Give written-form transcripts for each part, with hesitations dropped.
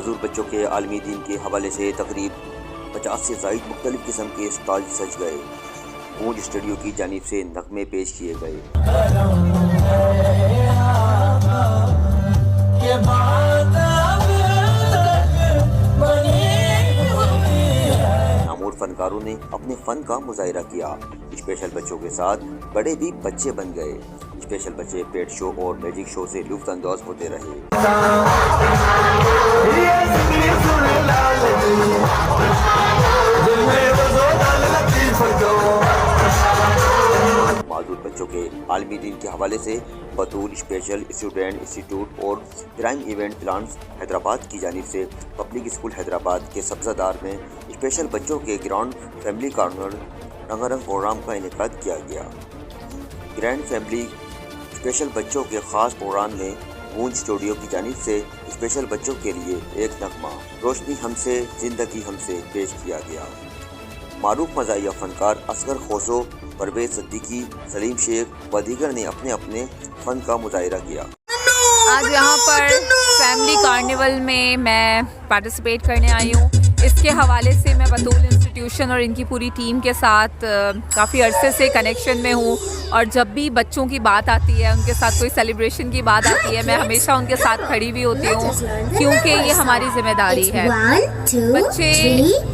माजूर बच्चों के आलमी दिन के हवाले से तकरीब 50 से ज़ायद मुख्तलिफ किस्म के स्टॉल सज गए। गूंज स्टूडियो की जानिब से नगमे पेश किए गए। नामूर फनकारों ने अपने फ़न का मुजाहिरा किया। स्पेशल बच्चों के साथ बड़े भी बच्चे बन गए। स्पेशल बच्चे पेट शो और मैजिक शो से लुत्फ़ अंदाज़ होते रहे। माजूर बच्चों के आलमी दिन के हवाले से बतूल स्पेशल स्टूडेंट इंस्टीट्यूट और क्राइम इवेंट प्लान्स हैदराबाद की जानिब से पब्लिक स्कूल हैदराबाद के सब्ज़ादार में स्पेशल बच्चों के ग्रांड फैमिली कॉर्नर रंगारंग प्रोग्राम का इनेकाद किया गया। ग्रैंड फैमिली स्पेशल बच्चों के ख़ास प्रोग्राम में गूंज स्टूडियो की जानिब से स्पेशल बच्चों के लिए एक नगमा रोशनी हमसे ज़िंदगी हमसे पेश किया गया। मारूफ मज़ाहिया फ़नकार असगर खोसो, परवेज़ सिद्दीकी, सलीम शेख व दीगर ने अपने अपने फ़न का मुजाहिरा किया। आज यहाँ पर फैमिली कार्निवल में मैं पार्टिसिपेट करने आई हूँ। इसके हवाले से मैं बतूल इंस्टीट्यूशन और इनकी पूरी टीम के साथ काफ़ी अरसे से कनेक्शन में हूँ और जब भी बच्चों की बात आती है, उनके साथ कोई सेलिब्रेशन की बात आती है, मैं हमेशा उनके साथ खड़ी भी होती हूँ क्योंकि ये हमारी जिम्मेदारी है। बच्चे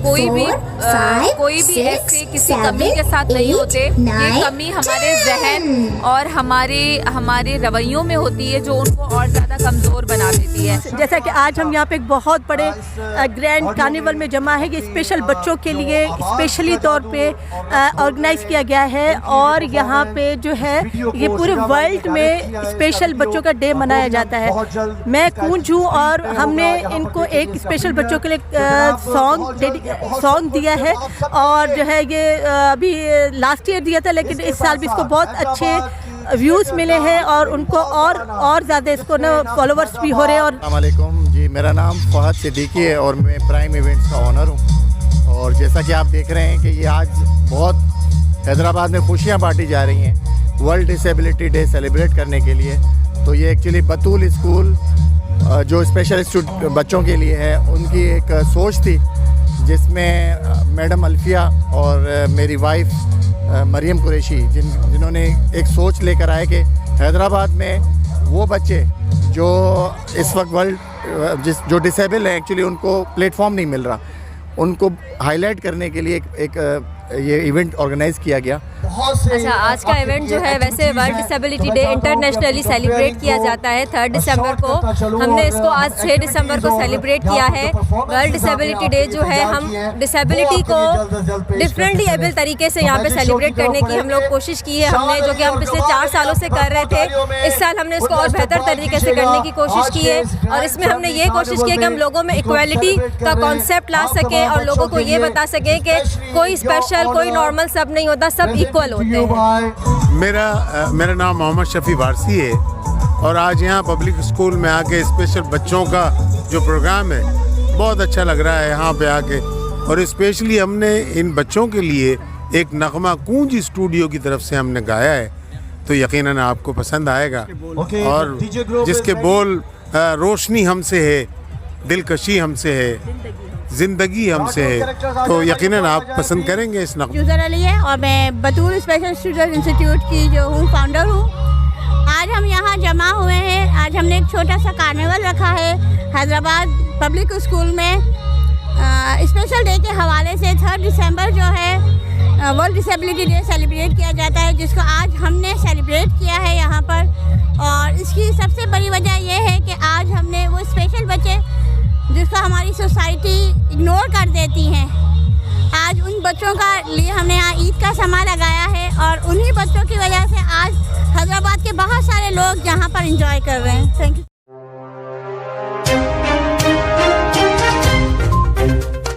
कोई भी ऐसे किसी कमी के साथ नहीं होते। ये कमी हमारे जहन और हमारे रवैयों में होती है जो उनको और ज़्यादा कमज़ोर बना देती है। जैसा कि आज हम यहाँ पे एक बहुत बड़े ग्रैंड कार्निवल में जमा है। ये स्पेशल बच्चों के लिए स्पेशली तौर पे ऑर्गेनाइज किया गया है और यहाँ पे जो है ये पूरे वर्ल्ड में स्पेशल बच्चों का डे मनाया जाता है। मैं गूंज हूँ और हमने इनको एक स्पेशल बच्चों के लिए सॉन्ग दिया है और जो है ये अभी लास्ट ईयर दिया था, लेकिन इस साल भी इसको बहुत अच्छे व्यूज़ मिले हैं और उनको और ज़्यादा इसको ना फॉलोवर्स भी हो रहे हैं। और अस्सलाम वालेकुम जी, मेरा नाम फहद सिद्दीकी है और मैं प्राइम इवेंट्स का ऑनर हूँ। और जैसा कि आप देख रहे हैं कि ये आज बहुत हैदराबाद में खुशियाँ बांटी जा रही हैं वर्ल्ड डिसेबिलिटी डे सेलिब्रेट करने के लिए। तो ये एक्चुअली बतूल स्कूल जो स्पेशल बच्चों के लिए है, उनकी एक सोच थी जिसमें मैडम अल्फिया और मेरी वाइफ मरियम कुरैशी जिन्होंने एक सोच लेकर आए कि हैदराबाद में वो बच्चे जो इस वक्त जो डिसेबल हैं, एक्चुअली उनको प्लेटफॉर्म नहीं मिल रहा, उनको हाईलाइट करने के लिए एक ये इवेंट ऑर्गेनाइज़ किया गया। अच्छा, आज का इवेंट जो है वैसे world disability day internationally celebrate किया जाता है 3 दिसंबर को। हमने इसको आज 6 दिसंबर को सेलिब्रेट किया है। वर्ल्ड डिसेबिलिटी डे जो है, हम डिसेबिलिटी को डिफरेंटली एबल तरीके से यहाँ पे सेलिब्रेट करने की हम लोग कोशिश की है हमने, जो कि हम पिछले 4 सालों से कर रहे थे। इस साल हमने इसको और बेहतर तरीके से करने की कोशिश की है और इसमें हमने ये कोशिश की है कि हम लोगों में इक्वालिटी का कॉन्सेप्ट ला सकें और लोगों को ये बता सकें कि कोई स्पेशल कोई नॉर्मल सब नहीं होता, सब इक्वल होते हैं। मेरा नाम मोहम्मद शफी वारसी है और आज यहाँ पब्लिक स्कूल में आके स्पेशल बच्चों का जो प्रोग्राम है बहुत अच्छा लग रहा है यहाँ पे आके। और स्पेशली हमने इन बच्चों के लिए एक नगमा गूंज स्टूडियो की तरफ से हमने गाया है, तो यकीनन आपको पसंद आएगा। और जिसके बोल रोशनी हमसे है, दिलकशी हमसे है, ज़िंदगी हमसे है, तो यकीनन आप पसंद करेंगे इस नगमे। यूज़र अली है और मैं बतूल स्पेशल स्टूडेंट इंस्टीट्यूट की जो हूँ फाउंडर हूँ। आज हम यहाँ जमा हुए हैं। आज हमने एक छोटा सा कार्निवल रखा है हैदराबाद पब्लिक स्कूल में स्पेशल डे के हवाले से। 3 दिसंबर जो है वर्ल्ड डिसेबिलिटी डे सेलिब्रेट किया जाता है, जिसको आज हमने सेलिब्रेट किया है यहाँ पर। और इसकी सबसे बड़ी वजह यह है कि आज हमने वो स्पेशल बच्चे जिसको हमारी सोसाइटी इग्नोर कर देती हैं, आज उन बच्चों का लिए हमने यहाँ ईद का समा लगाया है और उन्हीं बच्चों की वजह से आज हैदराबाद के बहुत सारे लोग यहाँ पर एंजॉय कर रहे हैं। Thank you.